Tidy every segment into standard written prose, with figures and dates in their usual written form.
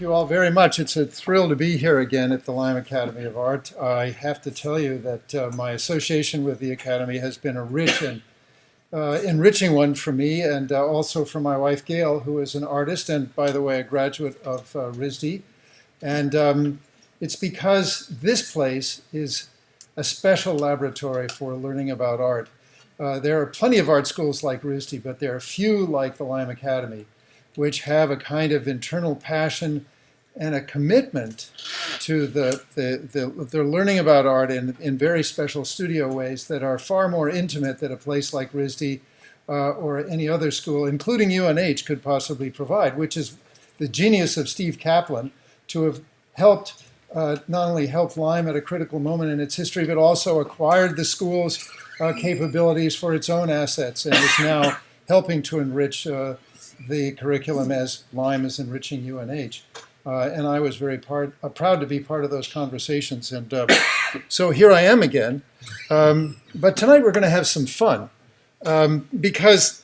you all very much. It's a thrill to be here again at the LYME Academy of Art. I have to tell you that my association with the Academy has been a rich and enriching one for me, and also for my wife Gail, who is an artist and, by the way, a graduate of RISD. And it's because this place is a special laboratory for learning about art. There are plenty of art schools like RISD, but there are few like the LYME Academy, which have a kind of internal passion and a commitment to the learning about art in very special studio ways that are far more intimate than a place like RISD or any other school, including UNH, could possibly provide, which is the genius of Steve Kaplan to have helped, not only helped LYME at a critical moment in its history, but also acquired the school's capabilities for its own assets, and is now helping to enrich the curriculum as LYME is enriching UNH. And I was very proud to be part of those conversations. And so here I am again. But tonight we're going to have some fun because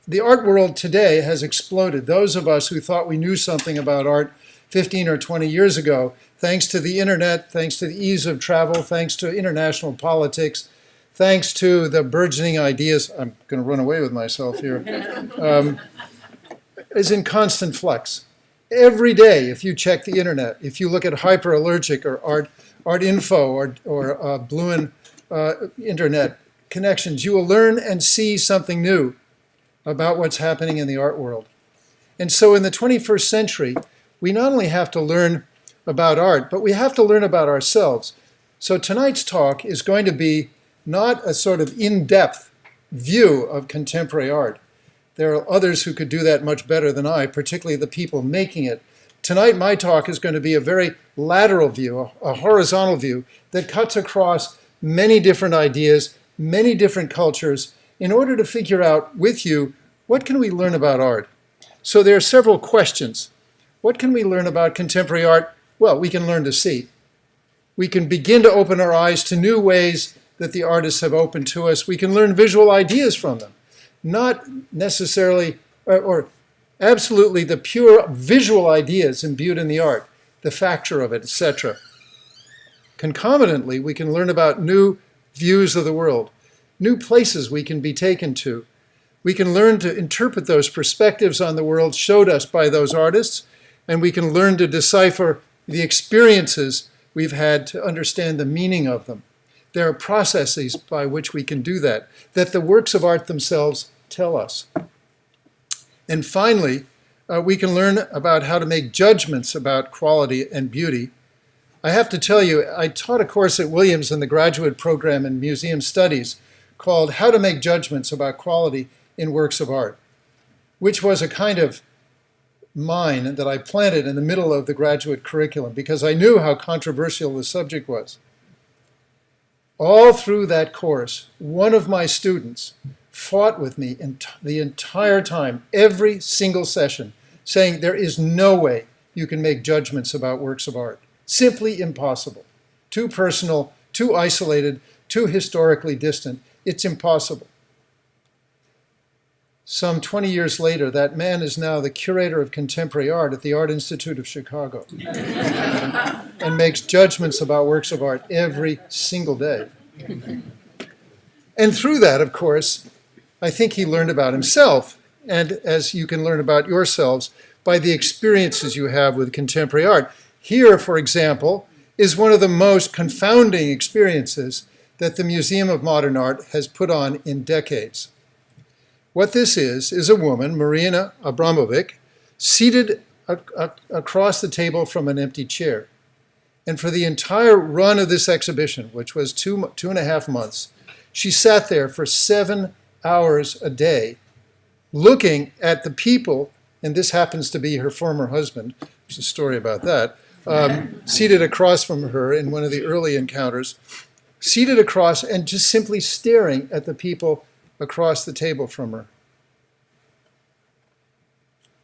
the art world today has exploded. Those of us who thought we knew something about art 15 or 20 years ago, thanks to the internet, thanks to the ease of travel, thanks to international politics, thanks to the burgeoning ideas, I'm going to run away with myself here, is in constant flux. Every day, if you check the internet, if you look at Hyperallergic or Art Info or Bluin internet connections, you will learn and see something new about what's happening in the art world. And so in the 21st century, we not only have to learn about art, but we have to learn about ourselves. So tonight's talk is going to be not a sort of in-depth view of contemporary art. There are others who could do that much better than I, particularly the people making it. Tonight, my talk is going to be a very lateral view, a horizontal view that cuts across many different ideas, many different cultures, in order to figure out with you, what can we learn about art? So there are several questions. What can we learn about contemporary art? Well, we can learn to see. We can begin to open our eyes to new ways that the artists have opened to us. We can learn visual ideas from them. Not necessarily, or absolutely the pure visual ideas imbued in the art, the facture of it, etc. Concomitantly, we can learn about new views of the world, new places we can be taken to. We can learn to interpret those perspectives on the world showed us by those artists, and we can learn to decipher the experiences we've had to understand the meaning of them. There are processes by which we can do that the works of art themselves tell us. And finally, we can learn about how to make judgments about quality and beauty. I have to tell you, I taught a course at Williams in the graduate program in museum studies called How to Make Judgments About Quality in Works of Art, which was a kind of mine that I planted in the middle of the graduate curriculum because I knew how controversial the subject was. All through that course, one of my students fought with me the entire time, every single session, saying there is no way you can make judgments about works of art. Simply impossible. Too personal, too isolated, too historically distant. It's impossible. Some 20 years later, that man is now the curator of contemporary art at the Art Institute of Chicago and makes judgments about works of art every single day. And through that, of course, I think he learned about himself, and as you can learn about yourselves, by the experiences you have with contemporary art. Here, for example, is one of the most confounding experiences that the Museum of Modern Art has put on in decades. What this is a woman, Marina Abramovic, seated across the table from an empty chair. And for the entire run of this exhibition, which was two and a half months, she sat there for 7 hours a day, looking at the people, and this happens to be her former husband, there's a story about that, seated across from her in one of the early encounters, seated across and just simply staring at the people across the table from her.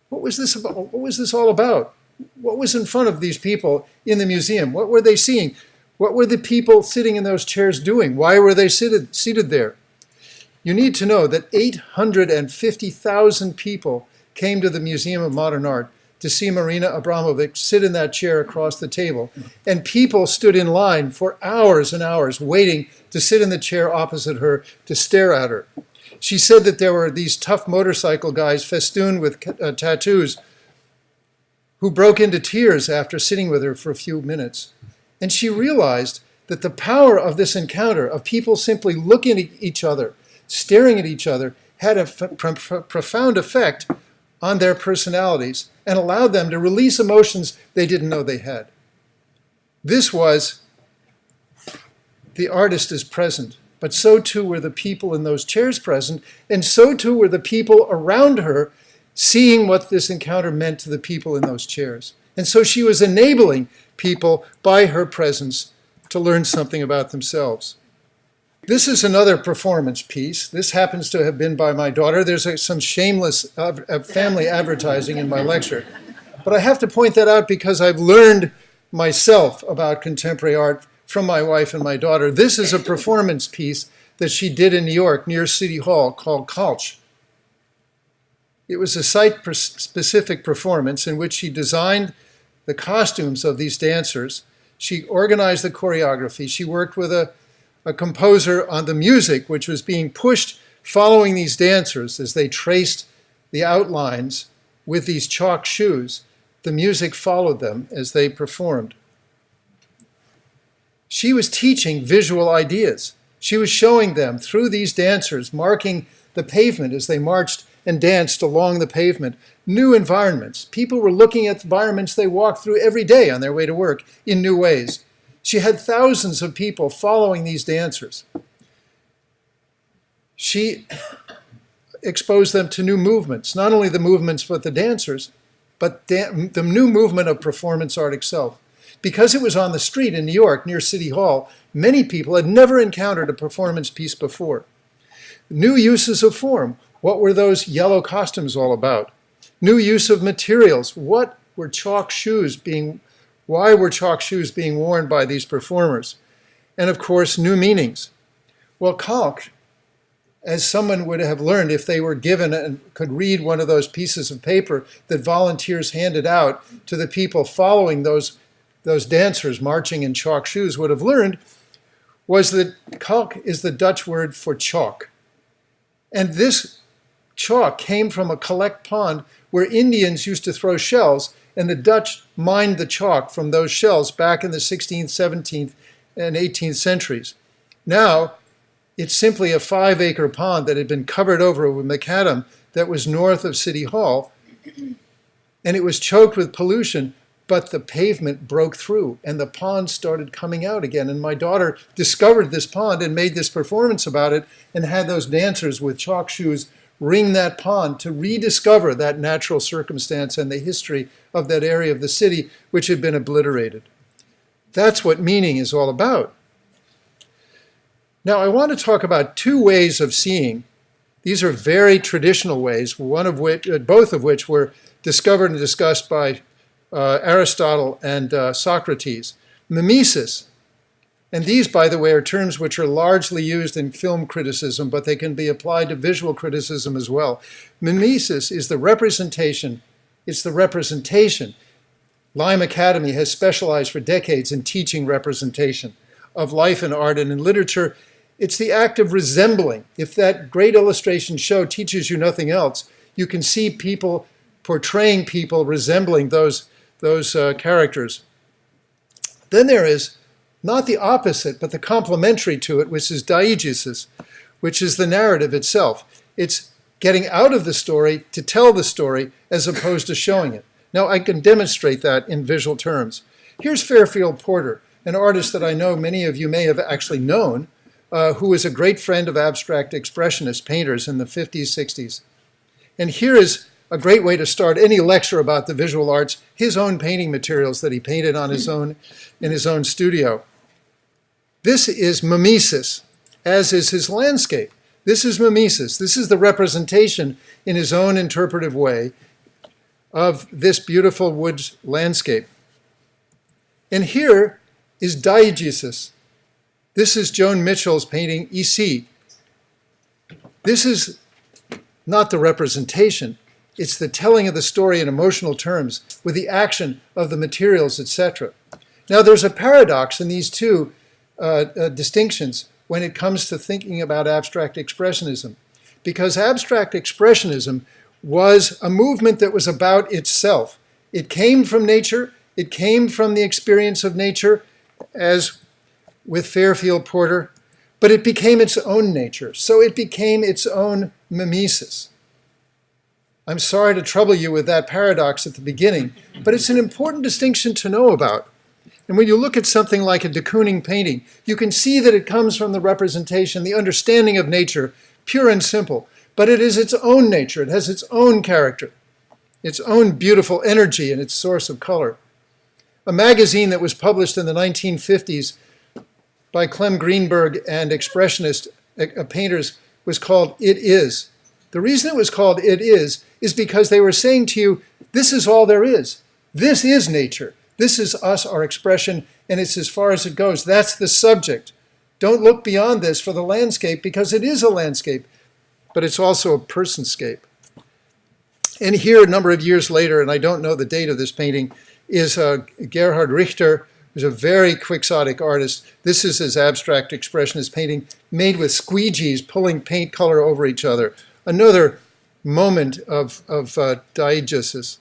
What was this about? What was this all about? What was in front of these people in the museum? What were they seeing? What were the people sitting in those chairs doing? Why were they seated there? You need to know that 850,000 people came to the Museum of Modern Art to see Marina Abramovic sit in that chair across the table. And people stood in line for hours and hours waiting to sit in the chair opposite her to stare at her. She said that there were these tough motorcycle guys festooned with tattoos who broke into tears after sitting with her for a few minutes. And she realized that the power of this encounter, of people simply looking at each other, staring at each other, had a profound effect on their personalities and allowed them to release emotions they didn't know they had. This was, the artist is present, but so too were the people in those chairs present, and so too were the people around her seeing what this encounter meant to the people in those chairs. And so she was enabling people by her presence to learn something about themselves. This is another performance piece. This happens to have been by my daughter. There's some shameless family advertising in my lecture. But I have to point that out because I've learned myself about contemporary art from my wife and my daughter. This is a performance piece that she did in New York near City Hall called Cottage. It was a site-specific performance in which she designed the costumes of these dancers. She organized the choreography. She worked with a composer on the music, which was being pushed following these dancers as they traced the outlines with these chalk shoes. The music followed them as they performed. She was teaching visual ideas. She was showing them through these dancers, marking the pavement as they marched and danced along the pavement, new environments. People were looking at the environments they walked through every day on their way to work in new ways. She had thousands of people following these dancers. She exposed them to new movements, not only the movements but the dancers, but the new movement of performance art itself. Because it was on the street in New York near City Hall, many people had never encountered a performance piece before. New uses of form. What were those yellow costumes all about? New use of materials. Why were chalk shoes being worn by these performers? And of course, new meanings. Well, calque, as someone would have learned if they were given and could read one of those pieces of paper that volunteers handed out to the people following those dancers marching in chalk shoes, would have learned, was that calque is the Dutch word for chalk. And this chalk came from a collect pond where Indians used to throw shells, and the Dutch mined the chalk from those shells back in the 16th, 17th, and 18th centuries. Now, it's simply a 5-acre pond that had been covered over with macadam that was north of City Hall, and it was choked with pollution, but the pavement broke through, and the pond started coming out again. And my daughter discovered this pond and made this performance about it, and had those dancers with chalk shoes ring that pond to rediscover that natural circumstance and the history of that area of the city which had been obliterated. That's what meaning is all about. Now, I want to talk about two ways of seeing. These are very traditional ways, both of which were discovered and discussed by Aristotle and Socrates. Mimesis. And these, by the way, are terms which are largely used in film criticism, but they can be applied to visual criticism as well. Mimesis is the representation. It's the representation. LYME Academy has specialized for decades in teaching representation of life in art and in literature. It's the act of resembling. If that great illustration show teaches you nothing else, you can see people portraying people resembling those characters. Then there is not the opposite, but the complementary to it, which is diegesis, which is the narrative itself. It's getting out of the story to tell the story as opposed to showing it. Now, I can demonstrate that in visual terms. Here's Fairfield Porter, an artist that I know many of you may have actually known, who was a great friend of abstract expressionist painters in the 50s, 60s. And here is a great way to start any lecture about the visual arts, his own painting materials that he painted on in his own studio. This is mimesis, as is his landscape. This is mimesis. This is the representation in his own interpretive way of this beautiful woods landscape. And here is diegesis. This is Joan Mitchell's painting, Ici. This is not the representation. It's the telling of the story in emotional terms with the action of the materials, etc. Now, there's a paradox in these two distinctions when it comes to thinking about abstract expressionism, because abstract expressionism was a movement that was about itself. It came from nature, it came from the experience of nature, as with Fairfield Porter, but it became its own nature. So it became its own mimesis. I'm sorry to trouble you with that paradox at the beginning, but it's an important distinction to know about. And when you look at something like a de Kooning painting, you can see that it comes from the representation, the understanding of nature, pure and simple. But it is its own nature. It has its own character, its own beautiful energy and its source of color. A magazine that was published in the 1950s by Clem Greenberg and expressionist painters was called It Is. The reason it was called It Is because they were saying to you, this is all there is. This is nature. This is us, our expression, and it's as far as it goes. That's the subject. Don't look beyond this for the landscape, because it is a landscape, but it's also a personscape. And here, a number of years later, and I don't know the date of this painting, is Gerhard Richter, who's a very quixotic artist. This is his abstract expressionist painting, made with squeegees pulling paint color over each other. Another moment of diegesis.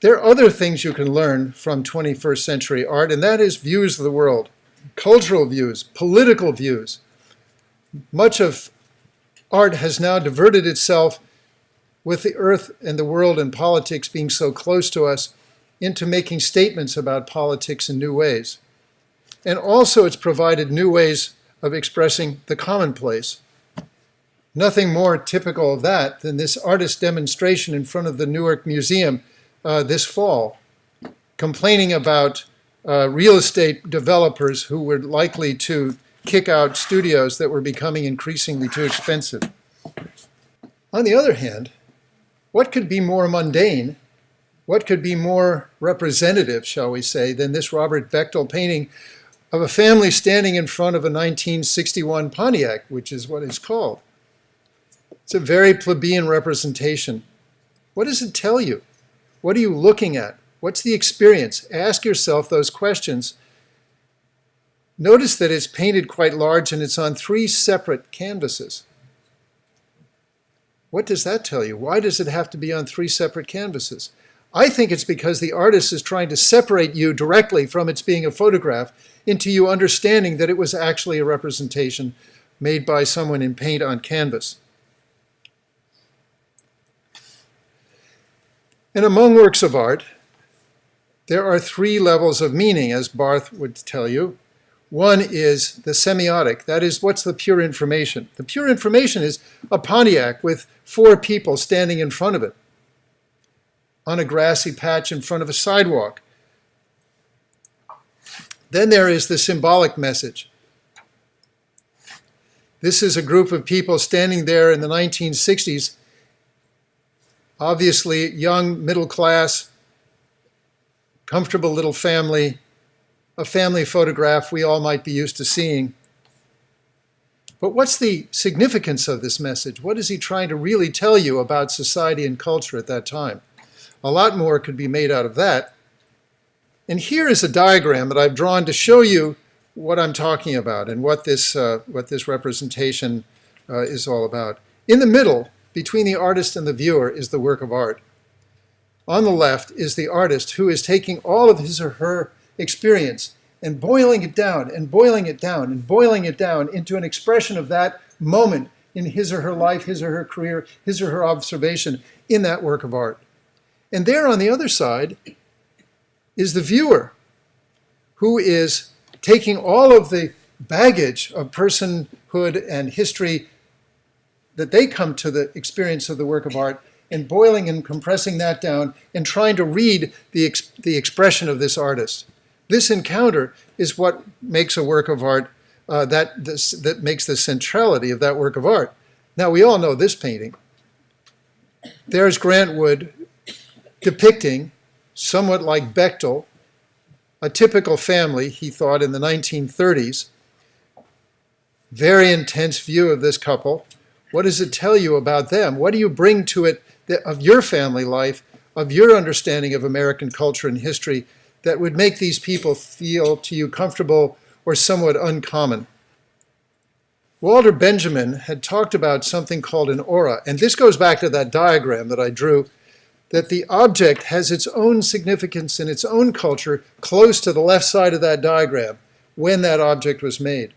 There are other things you can learn from 21st century art, and that is views of the world, cultural views, political views. Much of art has now diverted itself, with the earth and the world and politics being so close to us, into making statements about politics in new ways. And also it's provided new ways of expressing the commonplace. Nothing more typical of that than this artist demonstration in front of the Newark Museum this fall, complaining about real estate developers who were likely to kick out studios that were becoming increasingly too expensive. On the other hand, what could be more mundane, what could be more representative, shall we say, than this Robert Bechtle painting of a family standing in front of a 1961 Pontiac, which is what it's called. It's a very plebeian representation. What does it tell you? What are you looking at? What's the experience? Ask yourself those questions. Notice that it's painted quite large and it's on 3 separate canvases. What does that tell you? Why does it have to be on 3 separate canvases? I think it's because the artist is trying to separate you directly from its being a photograph into you understanding that it was actually a representation made by someone in paint on canvas. And among works of art, there are 3 levels of meaning, as Barth would tell you. One is the semiotic. That is, what's the pure information? The pure information is a Pontiac with 4 people standing in front of it on a grassy patch in front of a sidewalk. Then there is the symbolic message. This is a group of people standing there in the 1960s, obviously young, middle class, comfortable little family, a family photograph we all might be used to seeing. But what's the significance of this message? What is he trying to really tell you about society and culture at that time? A lot more could be made out of that. And here is a diagram that I've drawn to show you what I'm talking about and what this representation is all about. In the middle, between the artist and the viewer, is the work of art. On the left is the artist who is taking all of his or her experience and boiling it down and boiling it down and boiling it down into an expression of that moment in his or her life, his or her career, his or her observation in that work of art. And there on the other side is the viewer who is taking all of the baggage of personhood and history that they come to the experience of the work of art and boiling and compressing that down and trying to read the expression of this artist. This encounter is what makes a work of art, that makes the centrality of that work of art. Now, we all know this painting. There's Grant Wood depicting, somewhat like Bechtle, a typical family, he thought, in the 1930s. Very intense view of this couple. What does it tell you about them? What do you bring to it of your family life, of your understanding of American culture and history that would make these people feel to you comfortable or somewhat uncommon? Walter Benjamin had talked about something called an aura, and this goes back to that diagram that I drew, that the object has its own significance in its own culture close to the left side of that diagram when that object was made.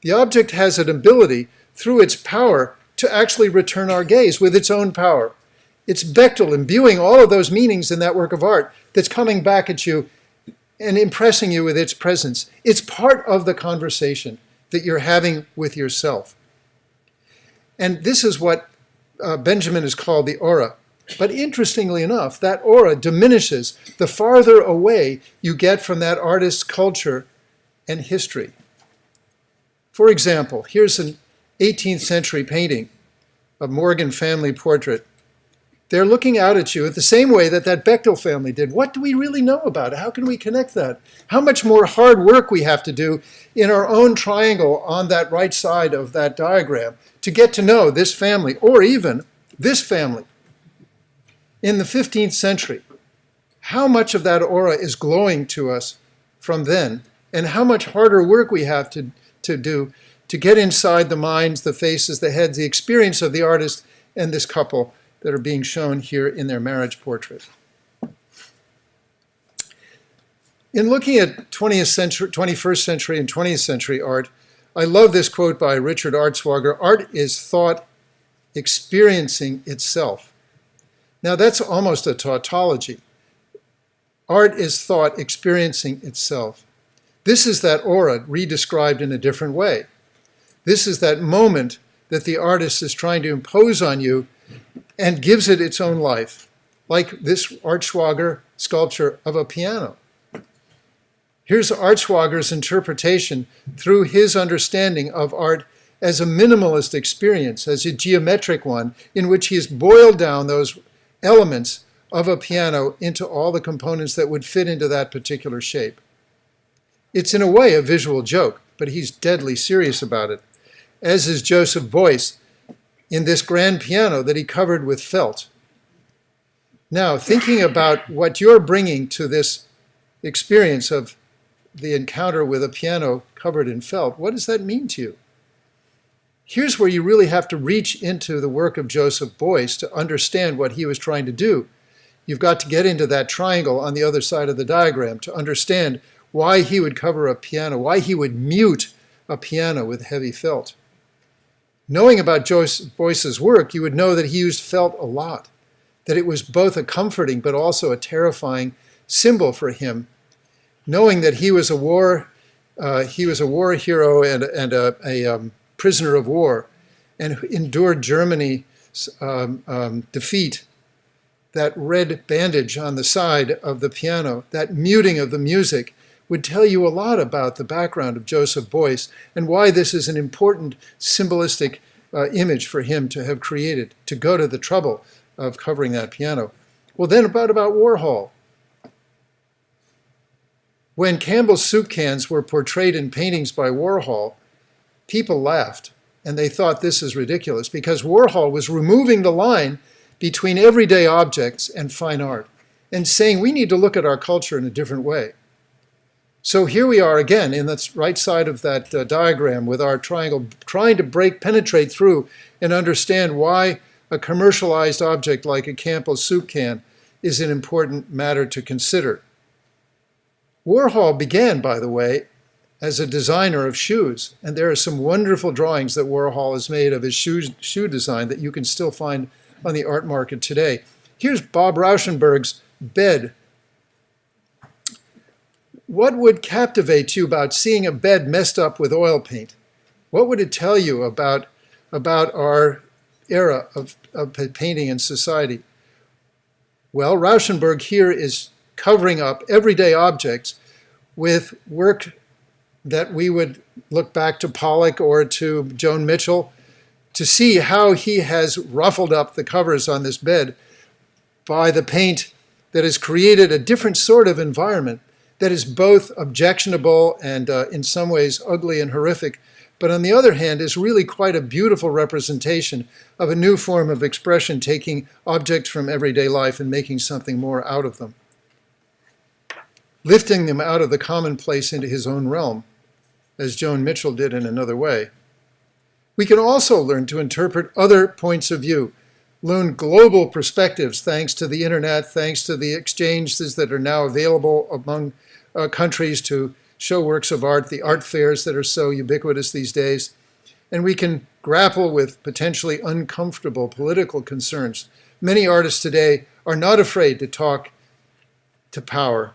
The object has an ability through its power to actually return our gaze with its own power. It's Bechtle imbuing all of those meanings in that work of art that's coming back at you and impressing you with its presence. It's part of the conversation that you're having with yourself. And this is what Benjamin has called the aura. But interestingly enough, that aura diminishes the farther away you get from that artist's culture and history. For example, here's an 18th century painting, a Morgan family portrait. They're looking out at you the same way that that Bechtle family did. What do we really know about it? How can we connect that? How much more hard work we have to do in our own triangle on that right side of that diagram to get to know this family, or even this family. In the 15th century, how much of that aura is glowing to us from then, and how much harder work we have to do to get inside the minds, the faces, the heads, the experience of the artist and this couple that are being shown here in their marriage portrait. In looking at 21st century and 20th century art, I love this quote by Richard Artswager: "Art is thought experiencing itself." Now that's almost a tautology. Art is thought experiencing itself. This is that aura redescribed in a different way. This is that moment that the artist is trying to impose on you and gives it its own life, like this Artswager sculpture of a piano. Here's Artswager's interpretation through his understanding of art as a minimalist experience, as a geometric one, in which he has boiled down those elements of a piano into all the components that would fit into that particular shape. It's in a way a visual joke, but he's deadly serious about it, as is Joseph Beuys in this grand piano that he covered with felt. Now, thinking about what you're bringing to this experience of the encounter with a piano covered in felt, what does that mean to you? Here's where you really have to reach into the work of Joseph Beuys to understand what he was trying to do. You've got to get into that triangle on the other side of the diagram to understand why he would cover a piano, why he would mute a piano with heavy felt. Knowing about Joseph Beuys's work, you would know that he used felt a lot, that it was both a comforting but also a terrifying symbol for him. Knowing that he was a war hero and a prisoner of war, and endured Germany's defeat. That red bandage on the side of the piano, that muting of the music, would tell you a lot about the background of Joseph Beuys and why this is an important symbolistic image for him to have created, to go to the trouble of covering that piano. Well, then about Warhol. When Campbell's soup cans were portrayed in paintings by Warhol, people laughed, and they thought this is ridiculous because Warhol was removing the line between everyday objects and fine art and saying we need to look at our culture in a different way. So here we are again in the right side of that diagram with our triangle trying to penetrate through and understand why a commercialized object like a Campbell's soup can is an important matter to consider. Warhol began, by the way, as a designer of shoes, and there are some wonderful drawings that Warhol has made of his shoe design that you can still find on the art market today. Here's Bob Rauschenberg's bed. What would captivate you about seeing a bed messed up with oil paint? What would it tell you about our era of painting in society? Well, Rauschenberg here is covering up everyday objects with work that we would look back to Pollock or to Joan Mitchell to see how he has ruffled up the covers on this bed by the paint that has created a different sort of environment that is both objectionable and in some ways ugly and horrific, but on the other hand is really quite a beautiful representation of a new form of expression, taking objects from everyday life and making something more out of them, lifting them out of the commonplace into his own realm, as Joan Mitchell did in another way. We can also learn to interpret other points of view, learn global perspectives thanks to the internet, thanks to the exchanges that are now available among countries to show works of art, the art fairs that are so ubiquitous these days. And we can grapple with potentially uncomfortable political concerns. Many artists today are not afraid to talk to power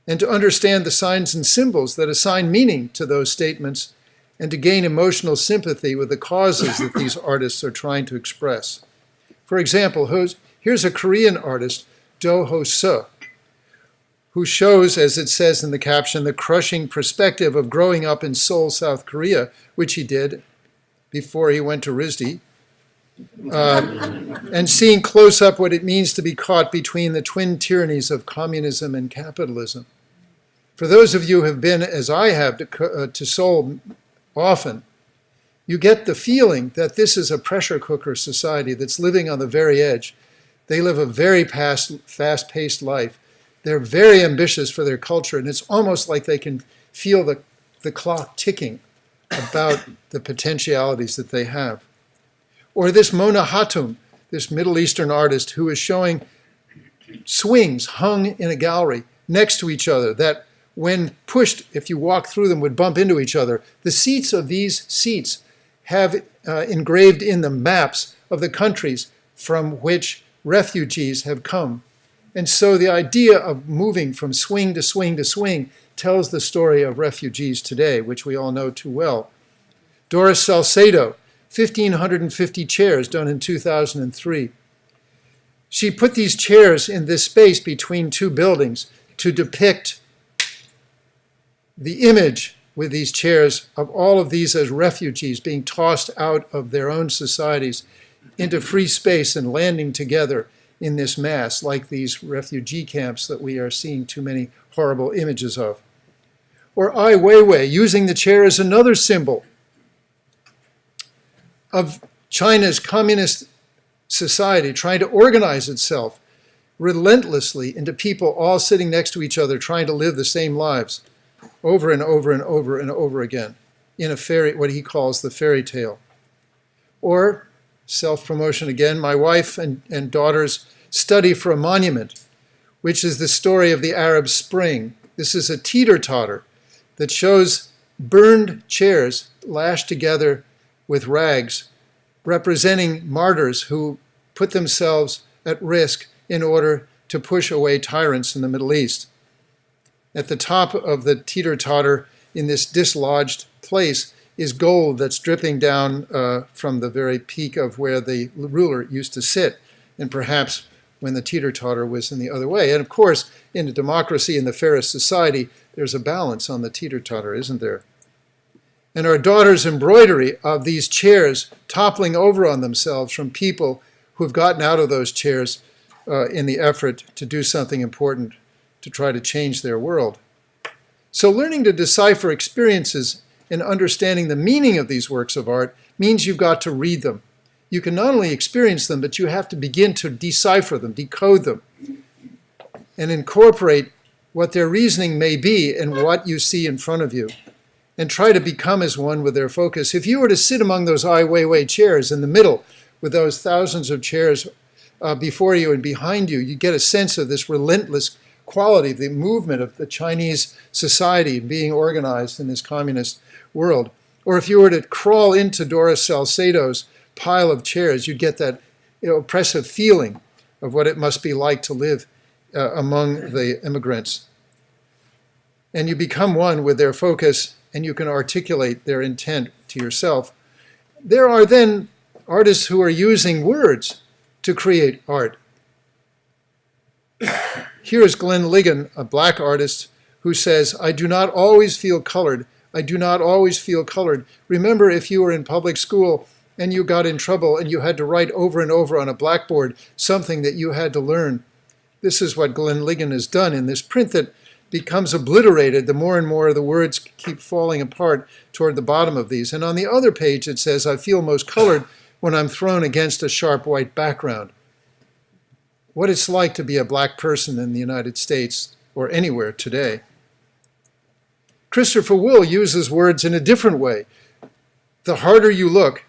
and to understand the signs and symbols that assign meaning to those statements and to gain emotional sympathy with the causes that these artists are trying to express. For example, here's a Korean artist, Do Ho-seo, who shows, as it says in the caption, the crushing perspective of growing up in Seoul, South Korea, which he did before he went to RISD, and seeing close up what it means to be caught between the twin tyrannies of communism and capitalism. For those of you who have been, as I have, to Seoul often, you get the feeling that this is a pressure cooker society that's living on the very edge. They live a very fast-paced life. They're very ambitious for their culture, and it's almost like they can feel the clock ticking about the potentialities that they have. Or this Mona Hatum, this Middle Eastern artist who is showing swings hung in a gallery next to each other that when pushed, if you walk through them, would bump into each other. The seats of these seats have engraved in them maps of the countries from which refugees have come. And so the idea of moving from swing to swing to swing tells the story of refugees today, which we all know too well. Doris Salcedo, 1,550 chairs done in 2003. She put these chairs in this space between two buildings to depict the image with these chairs of all of these as refugees being tossed out of their own societies into free space and landing together in this mass, like these refugee camps that we are seeing too many horrible images of. Or Ai Weiwei, using the chair as another symbol of China's communist society trying to organize itself relentlessly into people all sitting next to each other trying to live the same lives over and over and over and over again in a fairy, what he calls the fairy tale. Or self-promotion again, my wife and daughter's study for a monument, which is the story of the Arab Spring. This is a teeter-totter that shows burned chairs lashed together with rags, representing martyrs who put themselves at risk in order to push away tyrants in the Middle East. At the top of the teeter-totter in this dislodged place is gold that's dripping down from the very peak of where the ruler used to sit, and perhaps when the teeter-totter was in the other way. And of course, in a democracy in the fairest society, there's a balance on the teeter-totter, isn't there? And our daughter's embroidery of these chairs toppling over on themselves from people who've gotten out of those chairs in the effort to do something important to try to change their world. So learning to decipher experiences and understanding the meaning of these works of art means you've got to read them. You can not only experience them, but you have to begin to decipher them, decode them, and incorporate what their reasoning may be and what you see in front of you, and try to become as one with their focus. If you were to sit among those Ai Weiwei chairs in the middle with those thousands of chairs before you and behind you, you get a sense of this relentless quality, the movement of the Chinese society being organized in this communist world. Or if you were to crawl into Doris Salcedo's pile of chairs, you'd get that oppressive feeling of what it must be like to live among the immigrants. And you become one with their focus, and you can articulate their intent to yourself. There are then artists who are using words to create art. Here is Glenn Ligon, a black artist, who says, "I do not always feel colored. I do not always feel colored. Remember if you were in public school and you got in trouble and you had to write over and over on a blackboard something that you had to learn." This is what Glenn Ligon has done in this print that becomes obliterated the more and more the words keep falling apart toward the bottom of these. And on the other page it says, I feel most colored when I'm thrown against a sharp white background. What it's like to be a black person in the United States or anywhere today. Christopher Will uses words in a different way. The harder you look,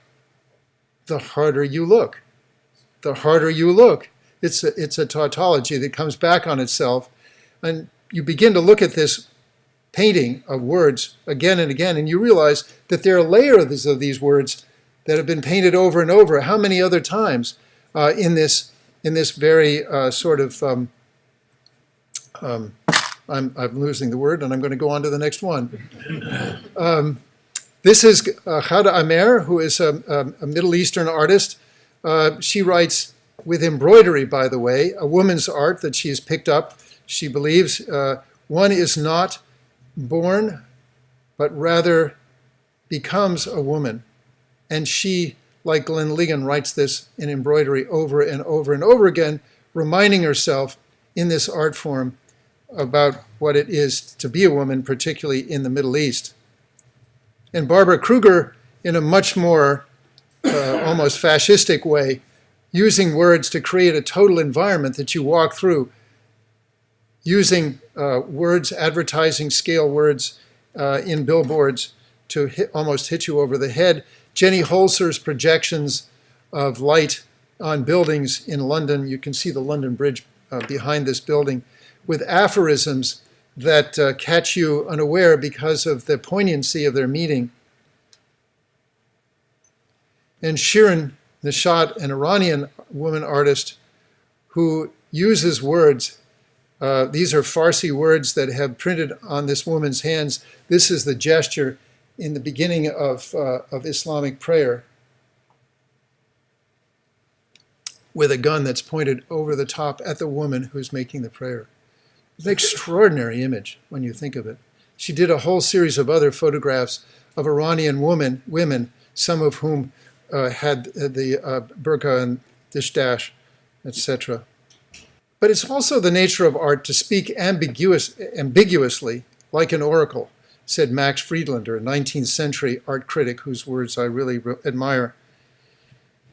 the harder you look. The harder you look. It's a tautology that comes back on itself. And you begin to look at this painting of words again and again, and you realize that there are layers of these words that have been painted over and over. How many other times in this very sort of, I'm losing the word, and I'm going to go on to the next one. This is Ghada Amer, who is a Middle Eastern artist. She writes with embroidery, by the way, a woman's art that she has picked up. She believes one is not born, but rather becomes a woman. And she, like Glenn Ligon, writes this in embroidery over and over and over again, reminding herself in this art form about what it is to be a woman, particularly in the Middle East. And Barbara Kruger, in a much more almost fascistic way, using words to create a total environment that you walk through, using words, advertising scale words in billboards to almost hit you over the head. Jenny Holzer's projections of light on buildings in London. You can see the London Bridge behind this building, with aphorisms that catch you unaware because of the poignancy of their meaning. And Shirin Nishat, an Iranian woman artist who uses words. These are Farsi words that have printed on this woman's hands. This is the gesture in the beginning of Islamic prayer, with a gun that's pointed over the top at the woman who's making the prayer. It's an extraordinary image when you think of it. She did a whole series of other photographs of Iranian women, some of whom had the burqa and dishdash, etc. But it's also the nature of art to speak ambiguously, like an oracle, said Max Friedlander, a 19th century art critic whose words I really admire.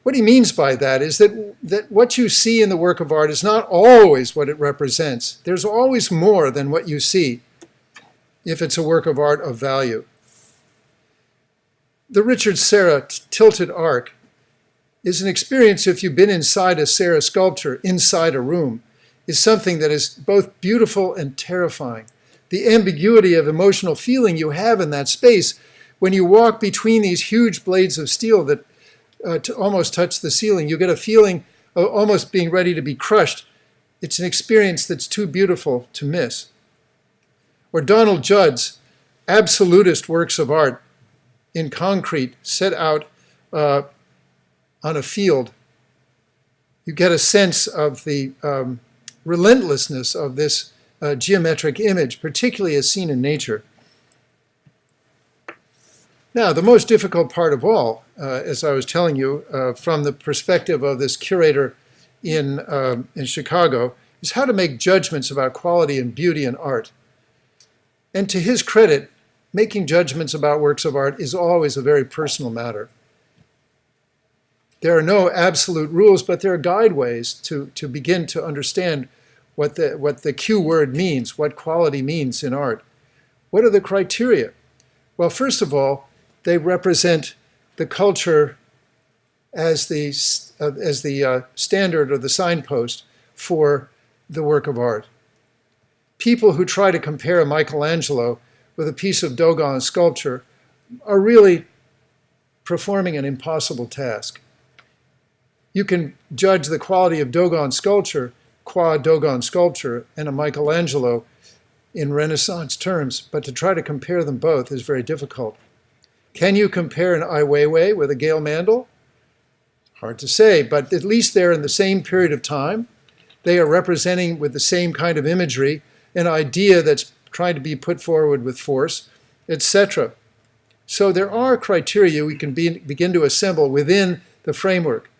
What he means by that is that what you see in the work of art is not always what it represents. There's always more than what you see if it's a work of art of value. The Richard Serra tilted arc is an experience, if you've been inside a Serra sculpture, inside a room, is something that is both beautiful and terrifying. The ambiguity of emotional feeling you have in that space when you walk between these huge blades of steel that to almost touch the ceiling, you get a feeling of almost being ready to be crushed. It's an experience that's too beautiful to miss. Or Donald Judd's absolutist works of art in concrete set out on a field. You get a sense of the relentlessness of this geometric image, particularly as seen in nature. Now, the most difficult part of all, as I was telling you, from the perspective of this curator in Chicago, is how to make judgments about quality and beauty in art. And to his credit, making judgments about works of art is always a very personal matter. There are no absolute rules, but there are guideways to begin to understand what the Q word means, what quality means in art. What are the criteria? Well, first of all, they represent the culture as the standard or the signpost for the work of art. People who try to compare a Michelangelo with a piece of Dogon sculpture are really performing an impossible task. You can judge the quality of Dogon sculpture, qua Dogon sculpture, and a Michelangelo in Renaissance terms, but to try to compare them both is very difficult. Can you compare an Ai Weiwei with a Gail Mandle? Hard to say, but at least they're in the same period of time. They are representing with the same kind of imagery an idea that's trying to be put forward with force, etc. So there are criteria we can begin to assemble within the framework.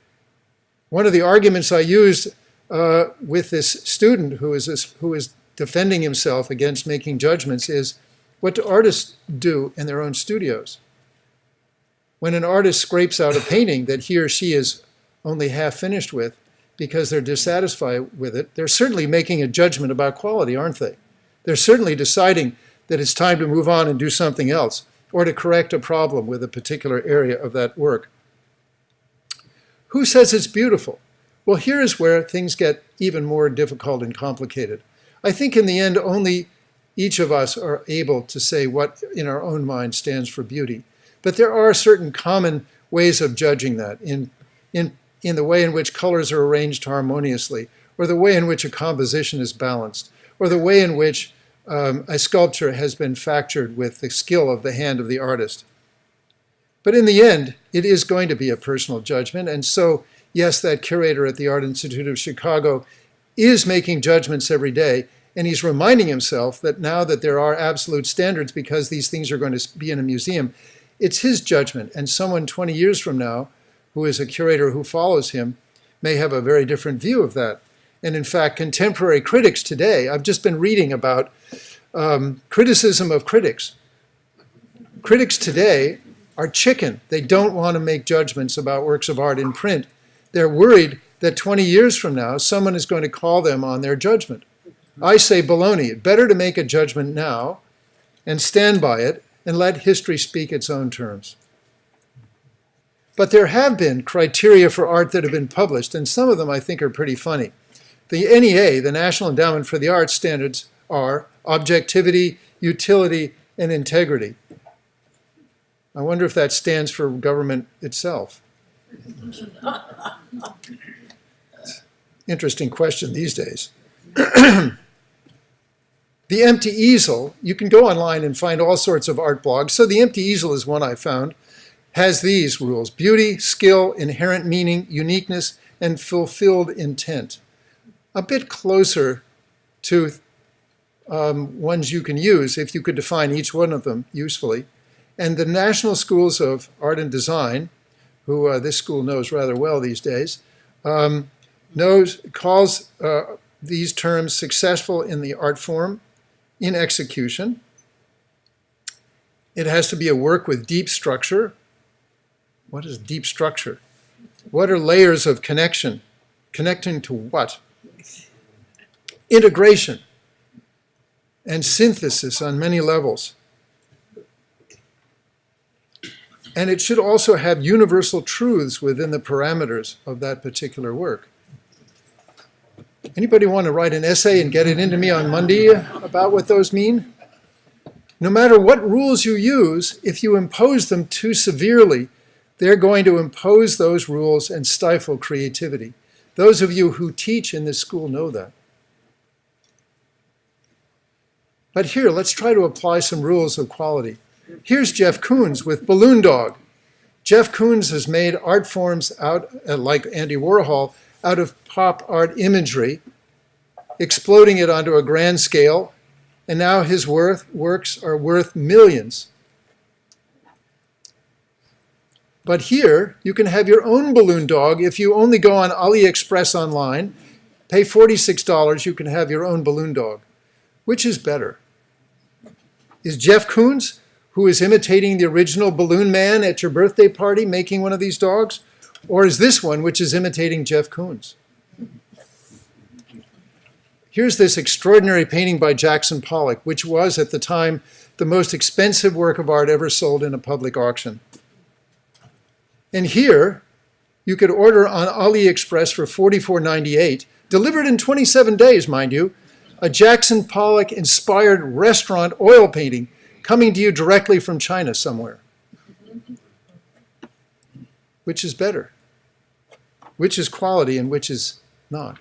One of the arguments I used with this student who is defending himself against making judgments is, what do artists do in their own studios? When an artist scrapes out a painting that he or she is only half finished with because they're dissatisfied with it, they're certainly making a judgment about quality, aren't they? They're certainly deciding that it's time to move on and do something else, or to correct a problem with a particular area of that work. Who says it's beautiful? Well, here is where things get even more difficult and complicated. I think in the end, only each of us are able to say what in our own mind stands for beauty. But there are certain common ways of judging that in the way in which colors are arranged harmoniously, or the way in which a composition is balanced, or the way in which a sculpture has been factured with the skill of the hand of the artist. But in the end, it is going to be a personal judgment. And so, yes, that curator at the Art Institute of Chicago is making judgments every day. And he's reminding himself that now that there are absolute standards because these things are going to be in a museum, it's his judgment. And someone 20 years from now, who is a curator who follows him, may have a very different view of that. And in fact, contemporary critics today, I've just been reading about criticism of critics. Critics today are chicken. They don't want to make judgments about works of art in print. They're worried that 20 years from now, someone is going to call them on their judgment. I say baloney. Better to make a judgment now and stand by it and let history speak its own terms. But there have been criteria for art that have been published, and some of them I think are pretty funny. The NEA, the National Endowment for the Arts, standards are objectivity, utility, and integrity. I wonder if that stands for government itself. Interesting question these days. The Empty Easel, you can go online and find all sorts of art blogs. So the Empty Easel is one I found, has these rules: beauty, skill, inherent meaning, uniqueness, and fulfilled intent. A bit closer to ones you can use if you could define each one of them usefully. And the National Schools of Art and Design, who this school knows rather well these days, calls these terms successful in the art form, in execution. It has to be a work with deep structure. What is deep structure? What are layers of connection? Connecting to what? Integration and synthesis on many levels. And it should also have universal truths within the parameters of that particular work. Anybody want to write an essay and get it into me on Monday about what those mean? No matter what rules you use, if you impose them too severely, they're going to impose those rules and stifle creativity. Those of you who teach in this school know that. But here, let's try to apply some rules of quality. Here's Jeff Koons with Balloon Dog. Jeff Koons has made art forms out, like Andy Warhol, out of pop art imagery, exploding it onto a grand scale, and now his works are worth millions. But here, you can have your own balloon dog. If you only go on AliExpress online, pay $46, you can have your own balloon dog. Which is better? Is Jeff Koons, who is imitating the original balloon man at your birthday party, making one of these dogs? Or is this one, which is imitating Jeff Koons? Here's this extraordinary painting by Jackson Pollock, which was at the time the most expensive work of art ever sold in a public auction. And here, you could order on AliExpress for $44.98, delivered in 27 days, mind you, a Jackson Pollock-inspired restaurant oil painting coming to you directly from China somewhere. Which is better? Which is quality and which is not?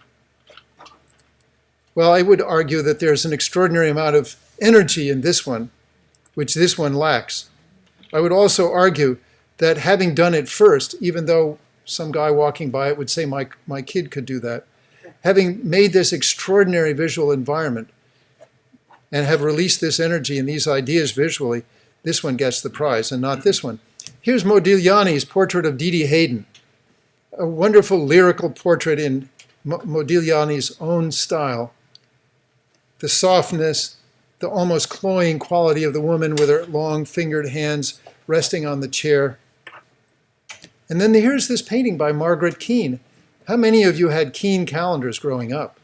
Well, I would argue that there's an extraordinary amount of energy in this one, which this one lacks. I would also argue that having done it first, even though some guy walking by it would say my kid could do that, having made this extraordinary visual environment and have released this energy and these ideas visually, this one gets the prize and not this one. Here's Modigliani's portrait of Dedie Hayden, a wonderful lyrical portrait in Modigliani's own style. the softness, the almost cloying quality of the woman with her long fingered hands resting on the chair. And then here's this painting by Margaret Keane. How many of you had Keane calendars growing up?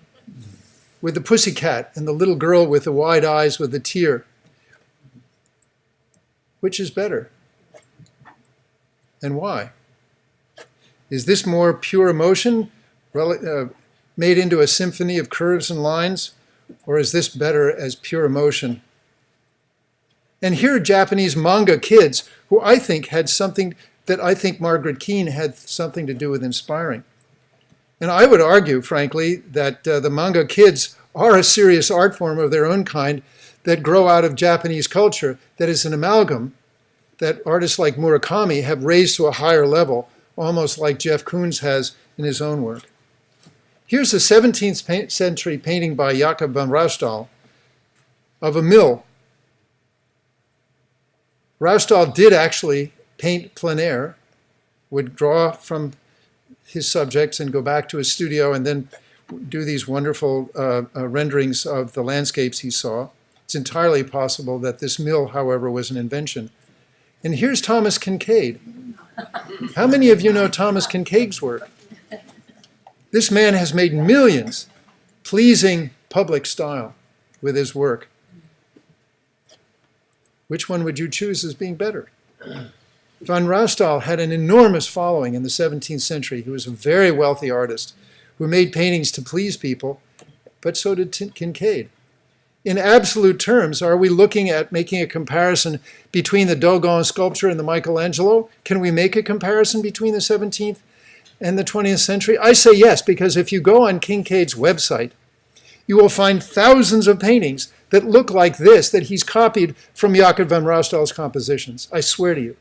With the pussycat and the little girl with the wide eyes with the tear. Which is better? And why? Is this more pure emotion, made into a symphony of curves and lines? Or is this better as pure emotion? And here are Japanese manga kids who I think had something that I think Margaret Keane had something to do with inspiring. And I would argue, frankly, that the manga kids are a serious art form of their own kind that grow out of Japanese culture that is an amalgam that artists like Murakami have raised to a higher level, almost like Jeff Koons has in his own work. Here's a 17th century painting by Jacob van Ruysdael of a mill. Ruysdael did actually paint plein air, would draw from his subjects and go back to his studio and then do these wonderful renderings of the landscapes he saw. It's entirely possible that this mill, however, was an invention. And here's Thomas Kinkade. How many of you know Thomas Kinkade's work? This man has made millions pleasing public style with his work. Which one would you choose as being better? Van Ruysdael had an enormous following in the 17th century. He was a very wealthy artist who made paintings to please people, but so did Kinkade. In absolute terms, are we looking at making a comparison between the Dogon sculpture and the Michelangelo? Can we make a comparison between the 17th and the 20th century? I say yes, because if you go on Kinkade's website, you will find thousands of paintings that look like this, that he's copied from Jacob van Ruysdael's compositions. I swear to you.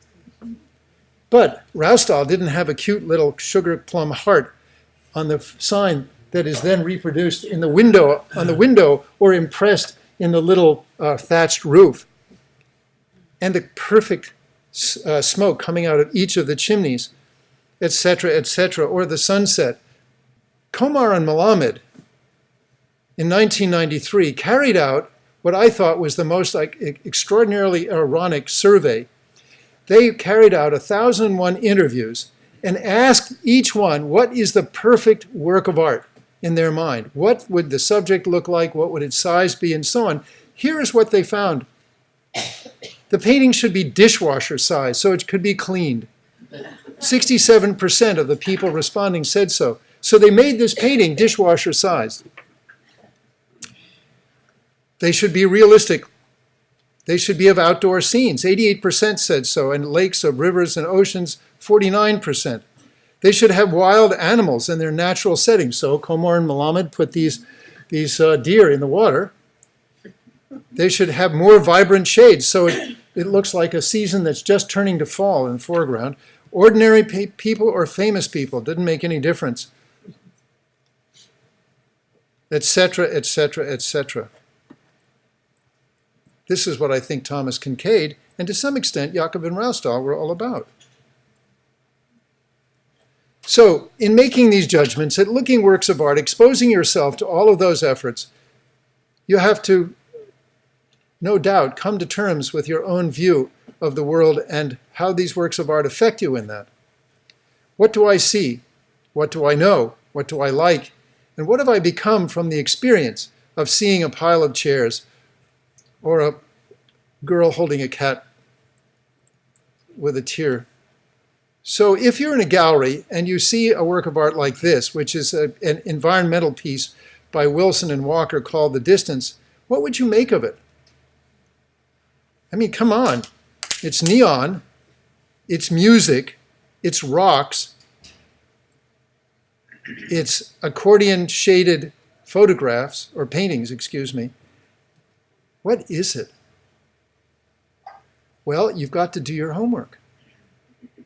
But Ruysdael didn't have a cute little sugar plum heart on the sign that is then reproduced in the window, on the window, or impressed in the little thatched roof. And the perfect smoke coming out of each of the chimneys, etc., or the sunset. Komar and Malamid, in 1993, carried out what I thought was the most extraordinarily ironic survey. They carried out 1,001 interviews and asked each one, what is the perfect work of art in their mind? What would the subject look like? What would its size be? And so on. Here is what they found. The painting should be dishwasher size, so it could be cleaned. 67% of the people responding said so. So they made this painting dishwasher sized. They should be realistic. They should be of outdoor scenes. 88% said so, and lakes of rivers and oceans, 49%. They should have wild animals in their natural setting. So Komar and Malamid put these deer in the water. They should have more vibrant shades, so it looks like a season that's just turning to fall in the foreground. Ordinary people or famous people, didn't make any difference. Etc., etc., etc. This is what I think Thomas Kinkade, and to some extent Jacob van Ruysdael, were all about. So, in making these judgments, at looking works of art, exposing yourself to all of those efforts, you have to, no doubt, come to terms with your own view of the world and how these works of art affect you in that. What do I see? What do I know? What do I like? And what have I become from the experience of seeing a pile of chairs or a girl holding a cat with a tear? So if you're in a gallery and you see a work of art like this, which is an environmental piece by Wilson and Walker called The Distance, what would you make of it? I mean, come on. It's neon, it's music, it's rocks, it's accordion-shaded photographs, or paintings, excuse me. What is it? Well, you've got to do your homework.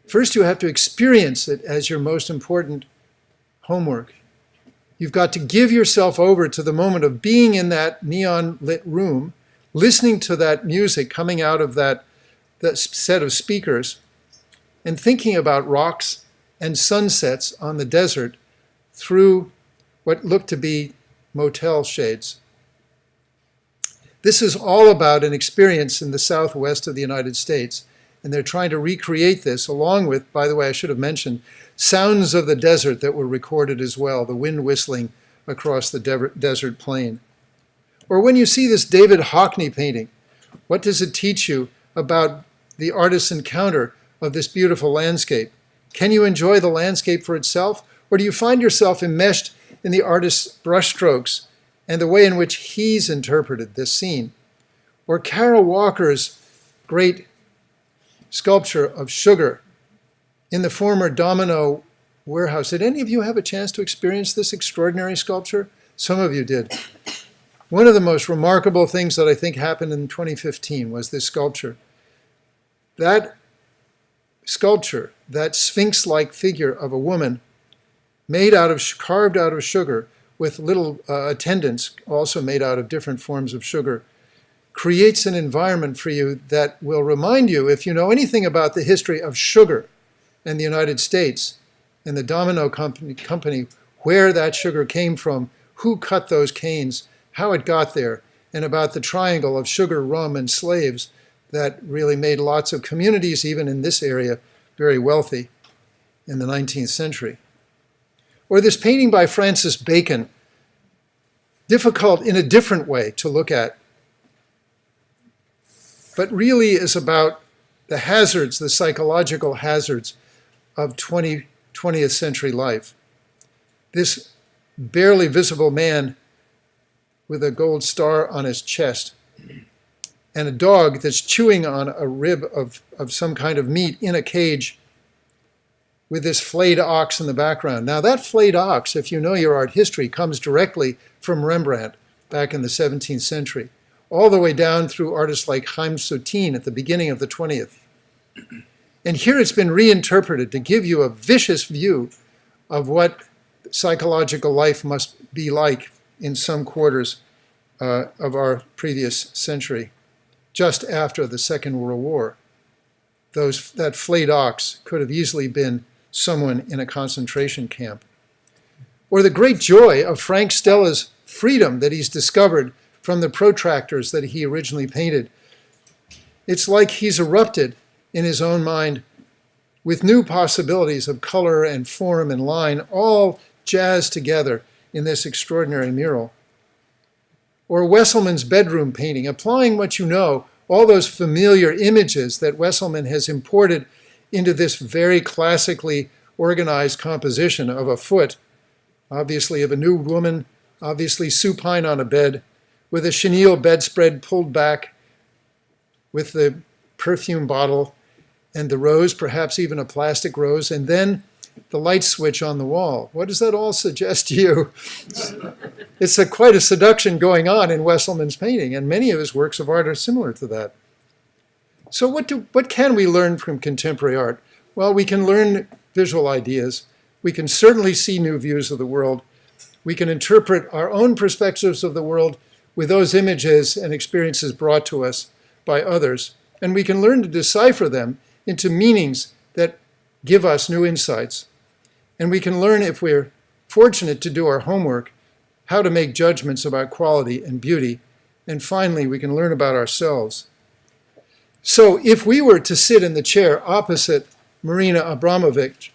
First, you have to experience it as your most important homework. You've got to give yourself over to the moment of being in that neon-lit room, listening to that music coming out of that set of speakers, and thinking about rocks and sunsets on the desert through what looked to be motel shades. This is all about an experience in the southwest of the United States. And they're trying to recreate this along with, by the way, I should have mentioned, sounds of the desert that were recorded as well, the wind whistling across the desert plain. Or when you see this David Hockney painting, what does it teach you about the artist's encounter of this beautiful landscape? Can you enjoy the landscape for itself, or do you find yourself enmeshed in the artist's brushstrokes and the way in which he's interpreted this scene? Or Carol Walker's great sculpture of sugar in the former Domino warehouse. Did any of you have a chance to experience this extraordinary sculpture? Some of you did. One of the most remarkable things that I think happened in 2015 was this sculpture. That sculpture, that sphinx-like figure of a woman carved out of sugar with little attendants also made out of different forms of sugar, creates an environment for you that will remind you, if you know anything about the history of sugar in the United States and the Domino company, where that sugar came from, who cut those canes, how it got there, and about the triangle of sugar, rum, and slaves that really made lots of communities, even in this area, very wealthy in the 19th century. Or this painting by Francis Bacon, difficult in a different way to look at, but really is about the hazards, the psychological hazards of 20th century life. This barely visible man with a gold star on his chest and a dog that's chewing on a rib of some kind of meat in a cage with this flayed ox in the background. Now that flayed ox, if you know your art history, comes directly from Rembrandt back in the 17th century, all the way down through artists like Chaim Soutine at the beginning of the 20th. And here it's been reinterpreted to give you a vicious view of what psychological life must be like in some quarters of our previous century, just after the Second World War. That flayed ox could have easily been someone in a concentration camp. Or the great joy of Frank Stella's freedom that he's discovered from the protractors that he originally painted. It's like he's erupted in his own mind with new possibilities of color and form and line, all jazzed together in this extraordinary mural. Or Wesselman's bedroom painting, applying what you know, all those familiar images that Wesselman has imported into this very classically organized composition of a foot, obviously of a nude woman, obviously supine on a bed, with a chenille bedspread pulled back, with the perfume bottle and the rose, perhaps even a plastic rose, and then the light switch on the wall. What does that all suggest to you? It's quite a seduction going on in Wesselman's painting, and many of his works of art are similar to that. So what can we learn from contemporary art? Well, we can learn visual ideas. We can certainly see new views of the world. We can interpret our own perspectives of the world with those images and experiences brought to us by others. And we can learn to decipher them into meanings that give us new insights. And we can learn, if we're fortunate to do our homework, how to make judgments about quality and beauty. And finally, we can learn about ourselves. So if we were to sit in the chair opposite Marina Abramovich,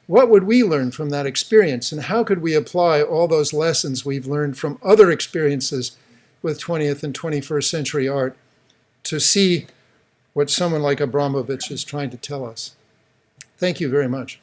what would we learn from that experience? And how could we apply all those lessons we've learned from other experiences with 20th and 21st century art to see what someone like Abramovich is trying to tell us? Thank you very much.